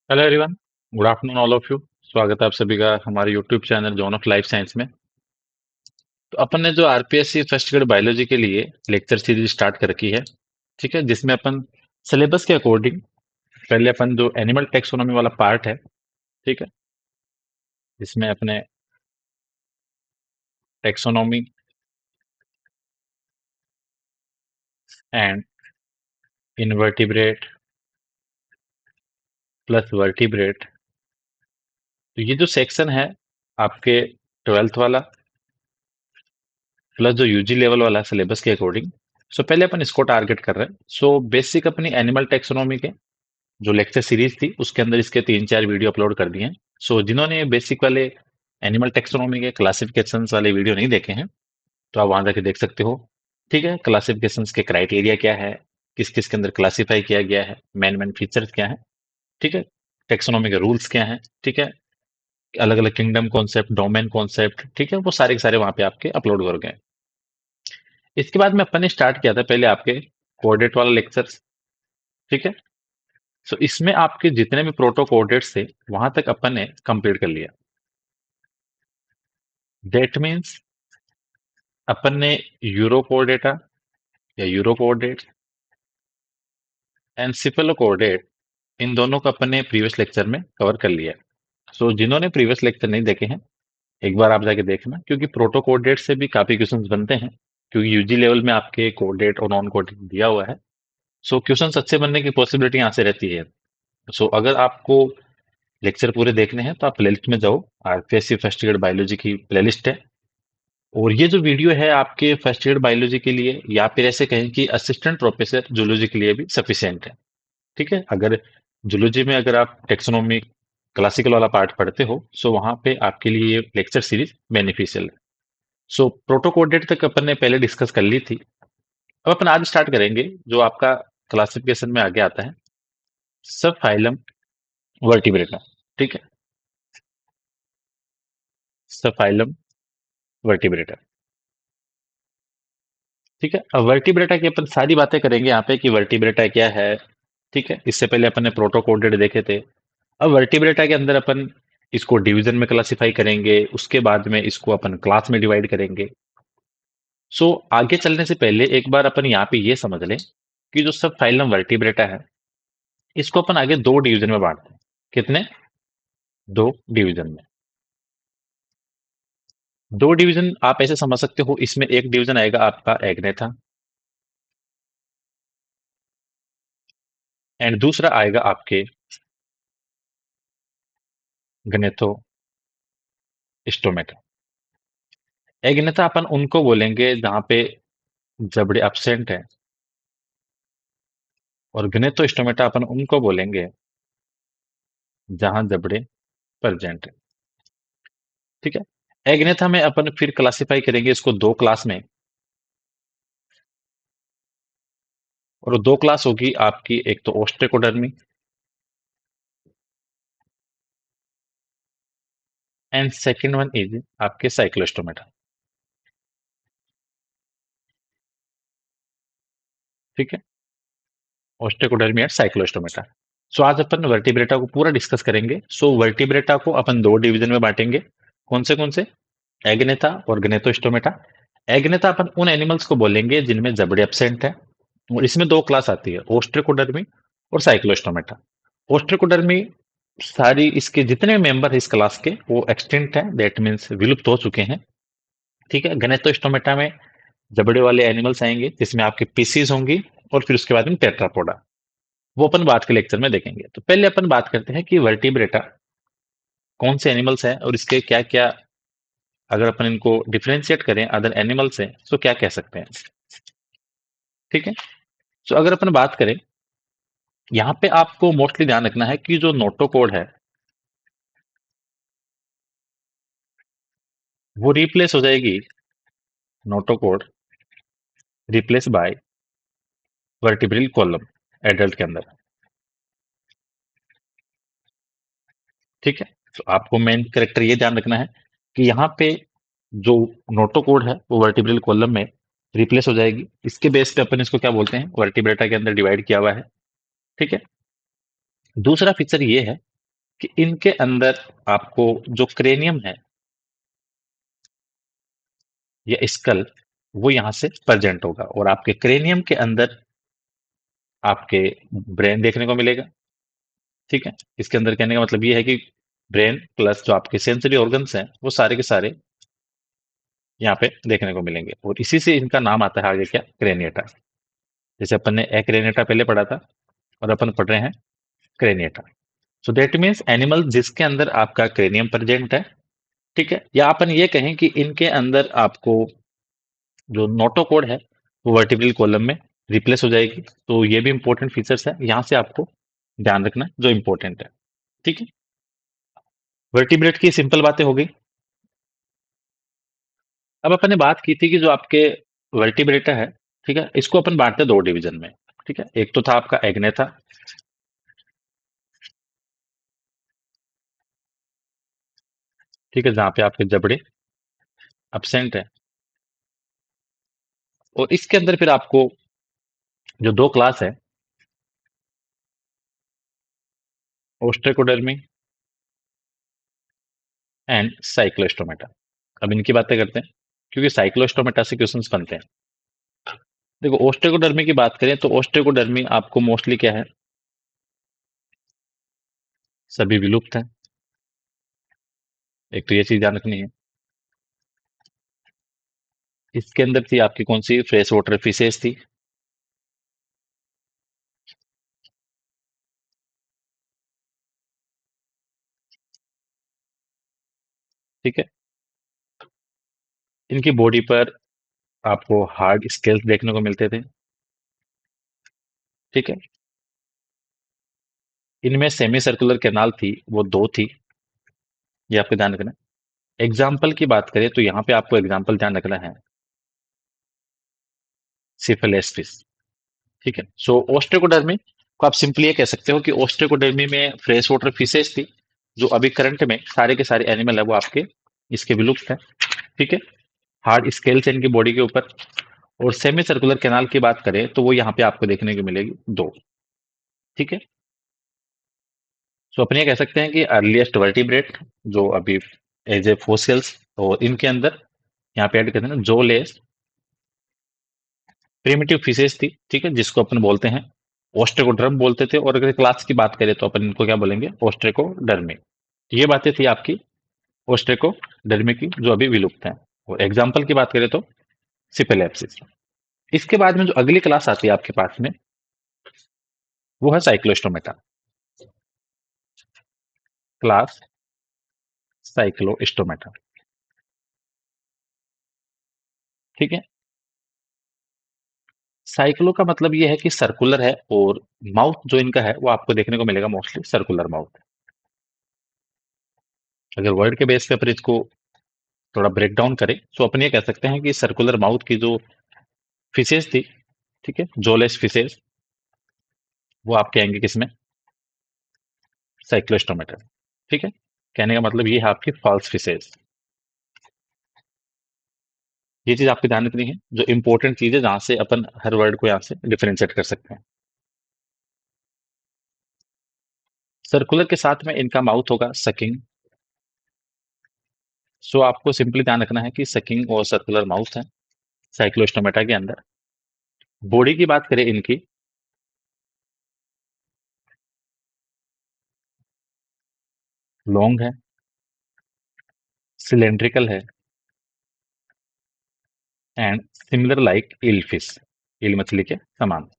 Hello everyone. Good afternoon all of you. स्वागत है आप सभी का हमारे YouTube channel John of life science में। तो अपन ने जो आरपीएससी फर्स्ट ग्रेड बायोलॉजी के लिए लेक्चर सीरीज स्टार्ट कर रखी है, ठीक है, जिसमें अपन सिलेबस के अकॉर्डिंग पहले अपन जो एनिमल टेक्सोनॉमी वाला पार्ट है, ठीक है, जिसमें अपने taxonomy and invertebrate plus vertebrate, तो ये जो सेक्शन है आपके ट्वेल्थ वाला प्लस जो यूजी लेवल वाला सिलेबस के अकॉर्डिंग, सो पहले अपन इसको टारगेट कर रहे हैं। सो बेसिक अपनी एनिमल टेक्सोनॉमी के जो लेक्चर सीरीज थी उसके अंदर इसके 3-4 वीडियो अपलोड कर दिए हैं। सो जिन्होंने बेसिक वाले एनिमल टेक्सोनॉमी के क्लासिफिकेशन वाले वीडियो नहीं देखे हैं तो आप वहां जाके देख सकते हो। ठीक है, क्लासिफिकेशन के क्राइटेरिया क्या है, किस किस के अंदर क्लासिफाई किया गया है, मेन मेन फीचर्स क्या है, ठीक है, टेक्सोनॉमी के रूल्स क्या है, ठीक है, अलग अलग किंगडम कॉन्सेप्ट, डोमेन कॉन्सेप्ट, ठीक है, वो सारे के सारे वहां पे आपके अपलोड हो गए। इसके बाद में अपन ने स्टार्ट किया था पहले आपके कोऑर्डिनेट वाला लेक्चर्स, ठीक है। सो इसमें आपके जितने भी प्रोटो कोऑर्डिनेट्स थे वहां तक अपन ने कंप्लीट कर लिया। दैट मीन्स अपन ने यूरो कोऑर्डिनेटा या urochordate and cephalochordate, इन दोनों को अपन ने प्रीवियस लेक्चर में कवर कर लिया। सो जिन्होंने प्रीवियस लेक्चर नहीं देखे हैं एक बार आप जाके देखना, क्योंकि प्रोटो कोऑर्डिनेट से भी काफी क्वेश्चंस बनते हैं, क्योंकि यूजी लेवल में आपके कोऑर्डिनेट और नॉन कोऑर्डिनेट दिया हुआ है। सो क्वेश्चंस अच्छे बनने की पॉसिबिलिटी यहाँ से रहती है। सो अगर आपको लेक्चर पूरे देखने हैं तो आप प्लेलिस्ट में जाओ, आरपीएससी फर्स्ट ग्रेड बायोलॉजी की प्लेलिस्ट है। और ये जो वीडियो है आपके फर्स्ट ईयर बायोलॉजी के लिए या फिर ऐसे कहें कि असिस्टेंट प्रोफेसर जूलॉजी के लिए भी सफिशिएंट है। ठीक है, अगर जूलॉजी में अगर आप टेक्सोनोमी क्लासिकल वाला पार्ट पढ़ते हो सो वहां पे आपके लिए ये लेक्चर सीरीज बेनिफिशियल है। सो प्रोटोकोडेट तक अपन ने पहले डिस्कस कर ली थी। अब अपन आज स्टार्ट करेंगे जो आपका क्लासिफिकेशन में आगे आता है, सब फाइलम वर्टिब्रेटा। ठीक है, सब फाइलम वर्टिब्रेटा। ठीक है, अब वर्टिब्रेटा की अपन सारी बातें करेंगे यहाँ पे कि वर्टिब्रेटा क्या है। ठीक है, इससे पहले अपन ने प्रोटोकोडेड देखे थे। अब वर्टिब्रेटा के अंदर अपन इसको डिवीजन में क्लासिफाई करेंगे, उसके बाद में इसको अपन क्लास में डिवाइड करेंगे। सो आगे चलने से पहले एक बार अपन यहाँ पे ये समझ लें कि जो सब फाइलम वर्टिब्रेटा है इसको अपन आगे दो डिवीजन में बांटते हैं। कितने? दो डिवीजन में। दो डिवीजन आप ऐसे समझ सकते हो, इसमें एक डिवीजन आएगा आपका एग्नेथा एंड दूसरा आएगा आपके गनेथो स्टोमेटा। एग्नेथा अपन उनको बोलेंगे जहां पे जबड़े एब्सेंट है, और गनेथो स्टोमेटा अपन उनको बोलेंगे जहां जबड़े प्रेजेंट है। ठीक है, एग्नेथा में अपन फिर क्लासिफाई करेंगे इसको दो क्लास में, और दो क्लास होगी आपकी, एक तो ओस्ट्रेकोडर्मी एंड सेकंड वन इज आपके साइक्लोस्टोमेटा। ठीक है, ओस्ट्रेकोडर्मी एंड साइक्लोस्टोमेटा। सो आज अपन वर्टिब्रेटा को पूरा डिस्कस करेंगे। सो वर्टिब्रेटा को अपन दो डिवीजन में बांटेंगे। कौन से? एग्नेथा और गनेथोस्टोमेटा। एग्नेथा अपन उन एनिमल्स को बोलेंगे जिनमें जबड़े एब्सेंट है, और इसमें दो क्लास आती है, ओस्ट्रेकोडर्मी और साइक्लोस्टोमेटा। ओस्ट्रेकोडर्मी सारी इसके जितने मेंबर है इस क्लास के वो एक्सटिंक्ट है, दैट मीन्स विलुप्त हो चुके हैं। ठीक है, गनेथोस्टोमेटा में जबड़े वाले एनिमल्स आएंगे जिसमें आपके पीसीज होंगी, और फिर उसके बाद में टेट्रापोडा। वो अपन बात के लेक्चर में देखेंगे। तो पहले अपन बात करते हैं कि वर्टिब्रेटा कौन से एनिमल्स हैं और इसके क्या क्या, अगर अपन इनको डिफरेंशिएट करें अदर एनिमल से तो क्या कह सकते हैं। ठीक है, तो अगर अपन बात करें, यहाँ पे आपको मोस्टली ध्यान रखना है कि जो नोटोकोड है वो रिप्लेस हो जाएगी, notochord replace by vertebral column adult के अंदर। ठीक है, तो आपको मेन करेक्टर ये ध्यान रखना है कि यहाँ पे जो नोटोकोड है वो वर्टिब्रल कॉलम में रिप्लेस हो जाएगी। इसके बेस पे अपन इसको क्या बोलते हैं, वर्टिब्रेटा के अंदर डिवाइड किया हुआ है। ठीक है, दूसरा फीचर ये है कि इनके अंदर आपको जो क्रेनियम है या स्कल, वो यहाँ से प्रेजेंट होगा और आपके क्रेनियम के अंदर आपके ब्रेन देखने को मिलेगा। ठीक है, इसके अंदर कहने का मतलब ये है कि ब्रेन प्लस जो आपके सेंसरी ऑर्गन्स हैं वो सारे के सारे यहाँ पे देखने को मिलेंगे और इसी से इनका नाम आता है आगे क्या, क्रेनिएटा। जैसे अपन ने एक्रेनिएटा पहले पढ़ा था और अपन पढ़ रहे हैं craniata. So that means animal जिसके अंदर आपका क्रेनियम प्रेजेंट है। ठीक है, या अपन ये कहें कि इनके अंदर आपको जो नोटोकोड है वो वर्टिब्रल कॉलम में रिप्लेस हो जाएगी। तो ये भी इंपॉर्टेंट फीचर्स है, यहाँ से आपको ध्यान रखना जो इंपॉर्टेंट है। ठीक है, वर्टिब्रेट की सिंपल बातें हो गई। अब अपन ने बात की थी कि जो आपके वर्टिब्रेटा है, ठीक है, इसको अपन बांटते हैं दो डिवीजन में। ठीक है, एक तो था आपका एग्नेथा। ठीक है, जहां पे आपके जबड़े एब्सेंट है। और इसके अंदर फिर आपको जो दो क्लास है, ओस्ट्रेकोडर्मी एंड साइक्लोस्टोमेटा। अब इनकी बातें करते हैं क्योंकि साइक्लोस्टोमेटा से क्वेश्चंस बनते हैं। देखो, ओस्ट्रेकोडर्मी की बात करें तो ओस्ट्रेकोडर्मी आपको मोस्टली क्या है, सभी विलुप्त है। एक तो ये चीज ध्यान रखनी है। इसके अंदर थी आपकी कौन सी, फ्रेश वाटर फिशेस थी। ठीक है, इनकी बॉडी पर आपको हार्ड स्केल्स देखने को मिलते थे। ठीक है, इनमें सेमी सर्कुलर कैनाल थी, वो दो थी, ये आपको ध्यान रखना है। एग्जाम्पल की बात करें तो यहाँ पे आपको एग्जाम्पल ध्यान रखना है, सिफिलिस फिश। ठीक है, सो ओस्ट्रेकोडर्मी को आप सिंपली ये कह सकते हो कि ओस्ट्रेकोडर्मी में फ्रेश वाटर फिशेस थी, जो अभी करंट में सारे के सारे एनिमल है वो आपके इसके विलुप्त है। ठीक है, हार्ड स्केल्स है इनकी बॉडी के ऊपर। और सेमी सर्कुलर कैनाल की बात करें तो वो यहाँ पे आपको देखने को मिलेगी दो। ठीक है, सो अपन ये कह सकते हैं कि अर्लीस्ट वर्टिब्रेट जो अभी एज ए फोसिल्स, और इनके अंदर यहाँ पे ऐड करते हैं ना जोलेस प्रिमिटिव फिशेस थी। ठीक है, जिसको अपन बोलते हैं ओस्ट्रेकोड्रम बोलते थे, और अगर क्लास की बात करें तो अपन इनको क्या बोलेंगे, ओस्ट्रेकोडर्मी। ये बातें थी आपकी ओस्ट्रेकोडर्मी की जो अभी विलुप्त है। और एग्जाम्पल की बात करें तो सिपेलेप्सिस। इसके बाद में जो अगली क्लास आती है आपके पास में, वो है साइक्लोस्टोमेटा क्लास, साइक्लोस्टोमेटा। ठीक है, साइक्लो का मतलब ये है कि सर्कुलर है, और माउथ जो इनका है वो आपको देखने को मिलेगा मोस्टली सर्कुलर माउथ। अगर वर्ड के बेस पे अपन इसको थोड़ा ब्रेक डाउन करें तो अपन ये कह सकते हैं कि सर्कुलर माउथ की जो फिशेस थी, ठीक है, जोलेस फिशेस, वो आपके आएंगे किसमें, साइक्लोस्टोमेटा। ठीक है, कहने का मतलब ये है आपकी फॉल्स फिशेस। ये चीज आपको ध्यान रखनी है, जो इंपॉर्टेंट चीज है जहां से अपन हर वर्ड को यहाँ से डिफरेंशिएट कर सकते हैं। सर्कुलर के साथ में इनका माउथ होगा सकिंग। सो आपको सिंपली ध्यान रखना है कि सकिंग और सर्कुलर माउथ है साइक्लोस्टोमेटा के अंदर। बॉडी की बात करें इनकी, लॉन्ग है, सिलेंड्रिकल है, and similar like eel fish, eel मछली के समान।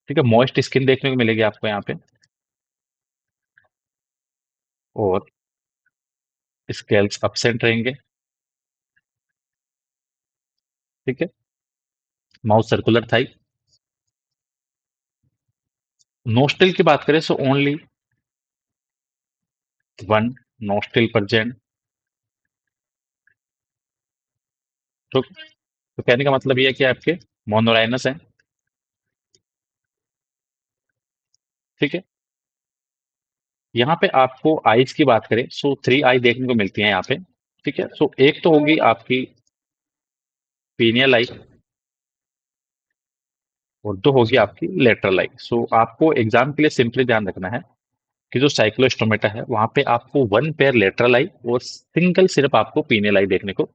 ठीक है, मॉइस्ट स्किन देखने को मिलेगी आपको यहाँ पे, और स्केल्स अपसेंट रहेंगे। ठीक है, माउथ सर्कुलर थाई। नोस्टिल की बात करें so only one nostril present. तो कहने का मतलब ये है कि आपके मोनोराइनस है। ठीक है, यहाँ पे आपको आईज की बात करें सो थ्री आई देखने को मिलती है यहाँ पे। ठीक है, सो एक तो होगी आपकी पीनियल आई, और दो होगी आपकी लेटरल आई। सो आपको एग्जाम के लिए सिंपली ध्यान रखना है कि जो साइक्लोस्टोमेटा है वहां पे आपको वन पेयर लेटरल आई और सिंगल सिर्फ आपको पीनियल आई देखने को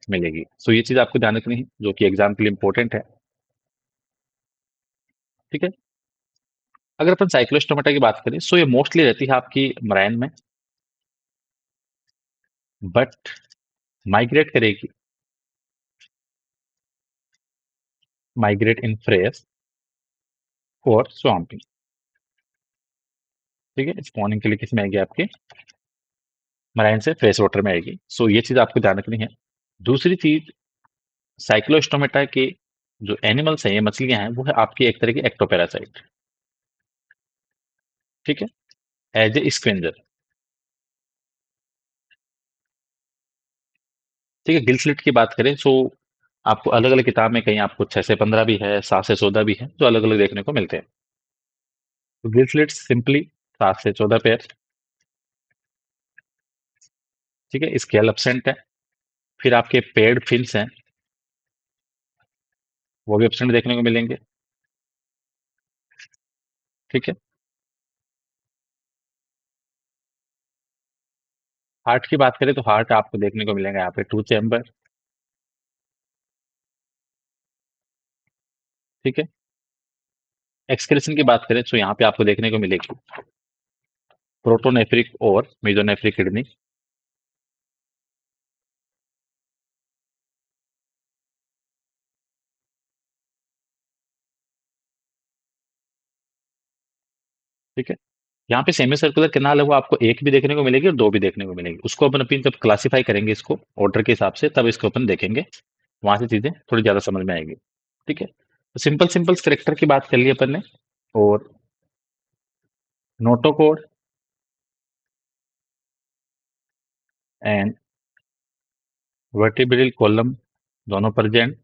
मिलेगी। सो ये चीज आपको ध्यान रखनी है जो कि एग्जाम के लिए इंपॉर्टेंट है। ठीक है। अगर अपन साइक्लोस्टोमेटा की बात करें सो ये मोस्टली रहती है आपकी मराइन में, बट माइग्रेट करेगी, माइग्रेट इन फ्रेयर्स और स्वाम्पिंग। ठीक है। स्पॉनिंग के लिए किस में आएगी आपकी मराइन से फ्रेश वाटर में आएगी। सो ये चीज आपको ध्यान रखनी है। दूसरी चीज, साइक्लोस्टोमेटा के जो एनिमल्स हैं, ये मछलियां हैं, वो है आपकी एक तरह की एक्टोपैरासाइट। ठीक है। As a scavenger. ठीक है। गिल स्लिट की बात करें सो आपको अलग अलग किताब में कहीं आपको 6 से 15 भी है, 7 से 14 भी है, जो अलग अलग देखने को मिलते हैं। तो गिल स्लिट सिंपली 7 से 14 पेयर। ठीक है। स्केल एब्सेंट है। फिर आपके पेड फिन्स हैं, वो भी एब्सेंट देखने को मिलेंगे। ठीक है। हार्ट की बात करें तो हार्ट आपको देखने को मिलेगा यहाँ पे 2 चैम्बर। ठीक है। एक्सक्रेशन की बात करें तो यहाँ पे आपको देखने को मिलेगी प्रोटोनेफ्रिक और मेजोनेफ्रिक किडनी। ठीक है। यहाँ पे सेमी सर्कुलर कैनाल है, वो आपको एक भी देखने को मिलेगी और दो भी देखने को मिलेगी। उसको अपन अपनी जब क्लासिफाई करेंगे इसको ऑर्डर के हिसाब से, तब इसको अपन देखेंगे, वहां से चीजें थोड़ी ज्यादा समझ में आएगी। ठीक है। तो सिंपल सिंपल करेक्टर की बात कर ली अपन ने। और नोटोकोड एंड वर्टिब्रल कॉलम दोनों प्रेजेंट,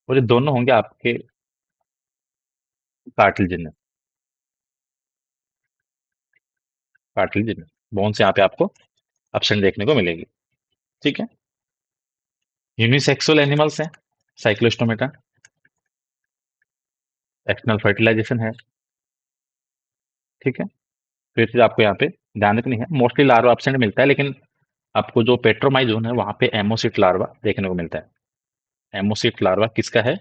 और ये दोनों होंगे आपके कार्टिलेजिनस। कार्टिलेजिनस बोन से यहाँ पे आपको ऑप्शन देखने को मिलेगी। ठीक है। यूनिसेक्सुअल एनिमल्स हैं साइक्लोस्टोमेटा। एक्सटर्नल फर्टिलाइजेशन है। ठीक है। तो ये चीज आपको यहाँ पे ध्यान रखनी है। मोस्टली लार्वा एब्सेंट मिलता है, लेकिन आपको जो पेट्रोमाइजोन है वहां पे एमोसिट लार्वा देखने को मिलता है। एमोसिट लार्वा किसका है?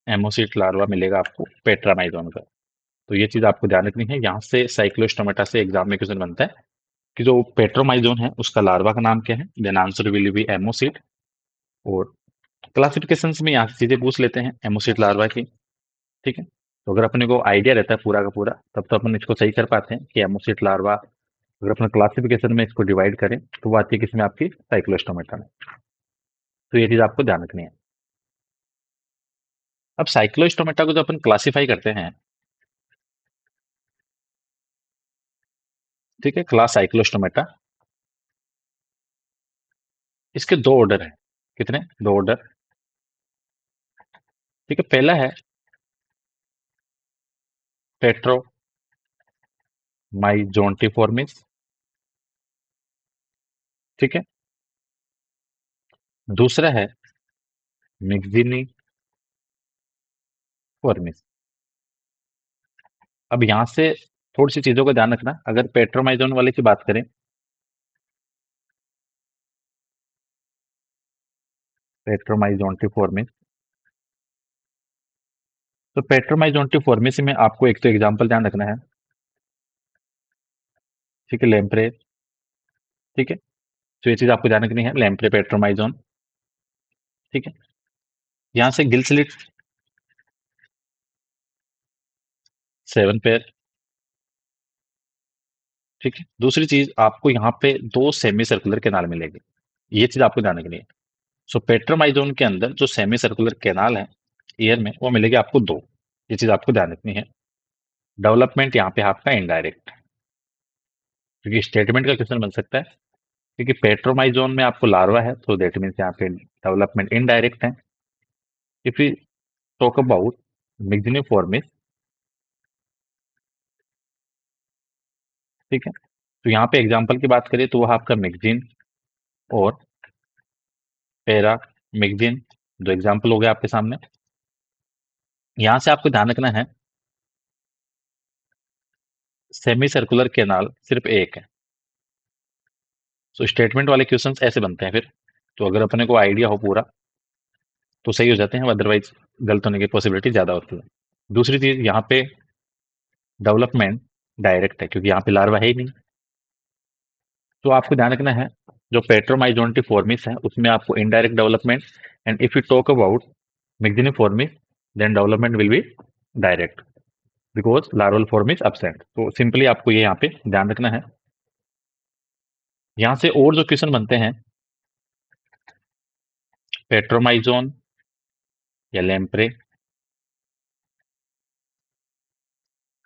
एमोसिट लार्वा मिलेगा आपको पेट्रामाइजोन का। तो ये चीज आपको ध्यान रखनी है। यहाँ से साइक्लोस्टोमेटा से एग्जाम में क्वेश्चन बनता है कि जो पेट्रोमाइजोन है उसका लार्वा का नाम क्या है। Then answer will be ammocoete. और क्लासिफिकेशन में यहाँ से चीजें पूछ लेते हैं एमोसिट लार्वा की। ठीक है। तो अगर अपने को आइडिया रहता है पूरा का पूरा, तब तो अपन इसको सही कर पाते हैं कि एमोसिट लार्वा अगर अपने क्लासिफिकेशन में इसको डिवाइड करें तो वो आती है किसमें, आपकी साइक्लोस्टोमेटा में। तो ये चीज आपको ध्यान रखनी है। अब साइक्लोस्टोमेटा को जब अपन क्लासिफाई करते हैं, ठीक है, क्लास साइक्लोस्टोमेटा, इसके दो ऑर्डर हैं। कितने? दो ऑर्डर। ठीक है। पहला है पेट्रोमाइजोंटिफॉर्मिस। ठीक है। दूसरा है मिक्सिनिफॉर्मिस। अब यहां से थोड़ी सी चीजों का ध्यान रखना। अगर पेट्रोमाइजोन वाले की बात करें, पेट्रोमाइजोंटिफॉर्मिस, तो पेट्रोमाइजोंटिफॉर्मिस में आपको एक तो एग्जांपल ध्यान रखना है। ठीक है। लेम्प्रे। ठीक है। तो ये चीज आपको ध्यान रखनी है, लेम्प्रे पेट्रोमाइजोन। ठीक है। यहाँ से गिल स्लिट 7 पेयर। ठीक है। दूसरी चीज, आपको यहाँ पे दो सेमी सर्कुलर कैनाल मिलेंगे। ये चीज आपको ध्यान रखनी है। सो पेट्रोमाइजोन के अंदर जो सेमी सर्कुलर कैनाल है ईयर में, वो मिलेगी आपको दो। ये चीज आपको ध्यान रखनी है। डेवलपमेंट यहाँ पे आपका इनडायरेक्ट, क्योंकि स्टेटमेंट का क्वेश्चन बन सकता है। क्योंकि पेट्रोमाइजोन में आपको लार्वा है, तो दैट मीन्स यहाँ पे डेवलपमेंट इनडायरेक्ट है। इफ यू टॉक अबाउट मिग्जिनिफॉर्मिस, ठीक है, तो यहाँ पे एग्जाम्पल की बात करें तो वह आपका मिग्जिन और मिक्जिन, दो एग्जाम्पल हो गए आपके सामने। यहां से आपको ध्यान रखना है, सेमी सर्कुलर केनाल सिर्फ एक है। सो स्टेटमेंट वाले क्वेश्चंस ऐसे बनते हैं फिर। तो अगर अपने को आइडिया हो पूरा तो सही हो जाते हैं, अदरवाइज गलत होने की पॉसिबिलिटी ज्यादा होती है। दूसरी चीज यहाँ पे डेवलपमेंट डायरेक्ट है, क्योंकि यहाँ पे लार्वा है ही नहीं। तो आपको ध्यान रखना है, जो पेट्रोमाइजोंटिफॉर्मिस है उसमें आपको indirect development, and if you talk about myxiniformes then development will be direct, because larval form is absent। तो सिंपली आपको ये यहाँ पे ध्यान रखना है। यहाँ से और जो क्वेश्चन बनते हैं, पेट्रोमाइजोन या लेम्प्रे,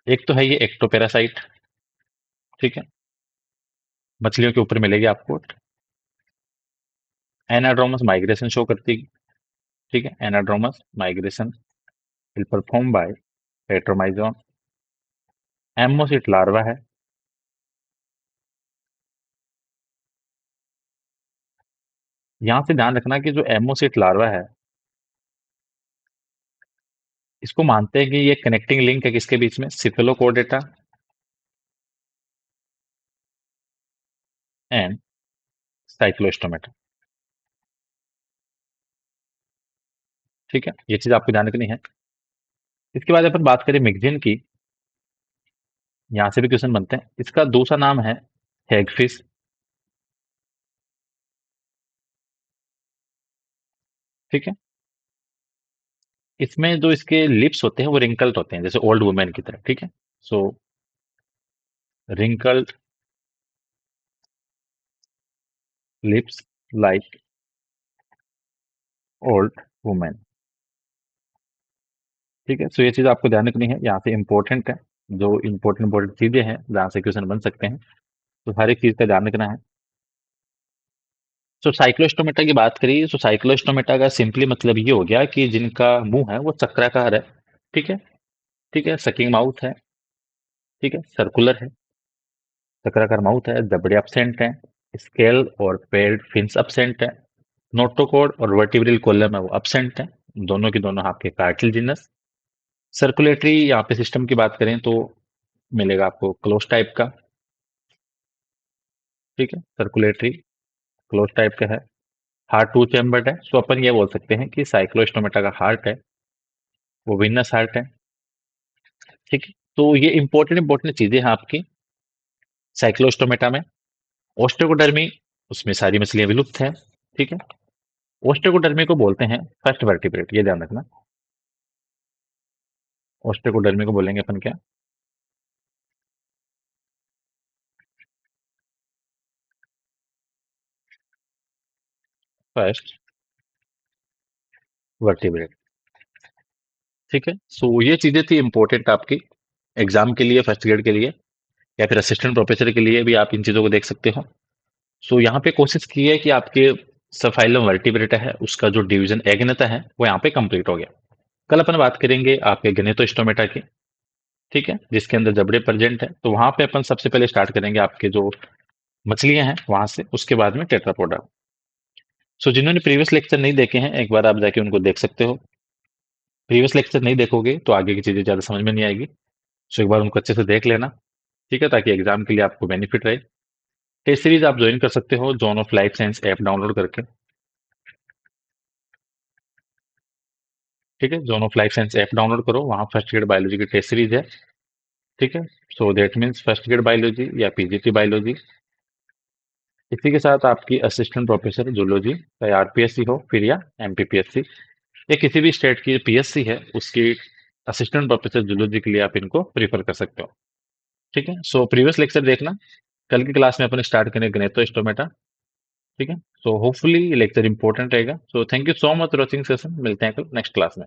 एक तो है ये एक्टोपेरासाइट, ठीक है, मछलियों के ऊपर मिलेगी आपको। एनाड्रोमस माइग्रेशन शो करती है, ठीक है, anadromous migration will perform by petromyzon. Ammocoete larva है। यहां से ध्यान रखना कि जो एमोसिट लार्वा है, इसको मानते हैं कि ये कनेक्टिंग लिंक है किसके बीच में, सिफेलोकोडेटा एंड साइक्लोस्टोमेटा, ठीक है, ये चीज आपको ध्यान रखनी है। इसके बाद अपन बात करें मिक्जिन की, यहां से भी क्वेश्चन बनते हैं। इसका दूसरा नाम है हैगफिश, ठीक है। इसमें जो इसके लिप्स होते हैं वो रिंकल्ड होते हैं, जैसे ओल्ड वुमेन की तरह, ठीक है। So wrinkled lips like old women, ठीक है। सो ये चीज आपको ध्यान रखनी है, यहाँ से इंपॉर्टेंट है। जो इंपॉर्टेंट इंपॉर्टेंट चीजें हैं जहाँ से क्वेश्चन बन सकते हैं, तो हर एक चीज का ध्यान रखना है। सो साइक्लोस्टोमेटा की बात करिए, तो साइक्लोस्टोमेटा का सिंपली मतलब ये हो गया कि जिनका मुंह है वो चक्राकार है, ठीक है, ठीक है, सकिंग माउथ है, ठीक है, सर्कुलर है, चक्राकार माउथ है, जबड़े absent है, स्केल और पेल्ड फिन्स absent है, नोटोकॉर्ड और वर्टिब्रल कॉलम है वो absent है, दोनों की दोनों आपके कार्टिलेजिनस। सर्कुलेटरी यहाँ पे सिस्टम की बात करें तो मिलेगा आपको क्लोज टाइप का, ठीक है, सर्कुलेटरी क्लोज टाइप का है। हार्ट टू चैम्बर्ड है, सो अपन ये बोल सकते हैं कि साइक्लोस्टोमेटा का हार्ट है वो विनस हार्ट है, ठीक है। तो ये इंपॉर्टेंट इंपॉर्टेंट चीजें हैं आपकी साइक्लोस्टोमेटा में। ओस्टेकोडर्मी, उसमें सारी मछलियां विलुप्त है, ठीक है। ओस्टेकोडर्मी को बोलते हैं फर्स्ट वर्टिब्रेट, ये ध्यान रखना। ओस्टेकोडर्मी को बोलेंगे अपन क्या, फर्स्ट वर्टिब्रेट, ठीक है। सो ये चीजें थी इंपॉर्टेंट आपकी एग्जाम के लिए, फर्स्ट ग्रेड के लिए, या फिर असिस्टेंट प्रोफेसर के लिए भी आप इन चीजों को देख सकते हो। सो यहाँ पे कोशिश की है कि आपके सफाइलम वर्टिब्रेटा है उसका जो डिवीजन एग्नेता है वो यहाँ पे कंप्लीट हो गया। कल अपन बात करेंगे आपके गनेटोस्टोमेटा की, ठीक है, जिसके अंदर जबड़े प्रेजेंट है। तो वहां पे अपन सबसे पहले स्टार्ट करेंगे आपके जो मछलियां हैं वहां से, उसके बाद में टेट्रापोडा। सो जिन्होंने प्रीवियस लेक्चर नहीं देखे हैं एक बार आप जाके उनको देख सकते हो। प्रीवियस लेक्चर नहीं देखोगे तो आगे की चीजें ज्यादा समझ में नहीं आएगी। सो एक बार उनको अच्छे से देख लेना, ठीक है, ताकि एग्जाम के लिए आपको बेनिफिट रहे। टेस्ट सीरीज आप ज्वाइन कर सकते हो zone of life science app download करके, ठीक है, zone of life science app download करो, वहाँ फर्स्ट ग्रेड बायोलॉजी की टेस्ट सीरीज है, ठीक है। So that means first grade biology या पीजीटी बायोलॉजी। इसी के साथ आपकी असिस्टेंट प्रोफेसर जूलॉजी, चाहे आरपीएससी हो फिर या एमपीपीएससी या किसी भी स्टेट की पीएससी है उसकी असिस्टेंट प्रोफेसर जूलॉजी के लिए आप इनको प्रीफर कर सकते हो, ठीक है। सो प्रीवियस लेक्चर देखना। कल की क्लास में अपन स्टार्ट करेंगे गणितोस्टोमेटा, ठीक है। सो होपफुली ये लेक्चर इंपॉर्टेंट रहेगा। So thank you so much watching session, मिलते हैं कल नेक्स्ट क्लास में।